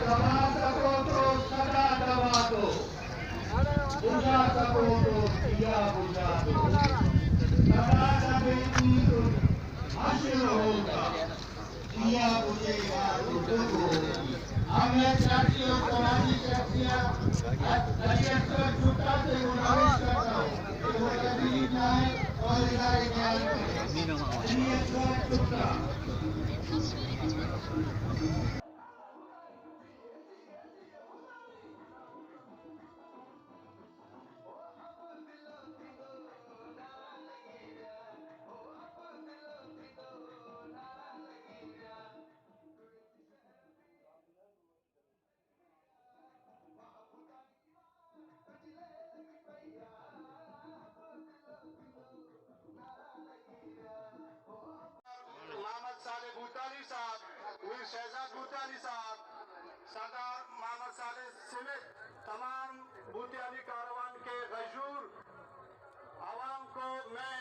दबा सको तो सदा दबा दो, बुझा सको तो दिया बुझा दो, सदा दबेगी तो हश्र होगा, दिया बुझेगा तो दुख होगी। हमने साथियों समाजी शख्सियत अध्यक्ष जुटा से गुजारिश करता हूँ कि वो तस्वीर जाए और इधर ख्याल करें। जुटा मोहम्मद साले भूटानी साहब, मीर शहजाद भूटानी साहब, सरदार मोहम्मद साले समेत तमाम भूटानी कारवान के गजूर आवाम को मैं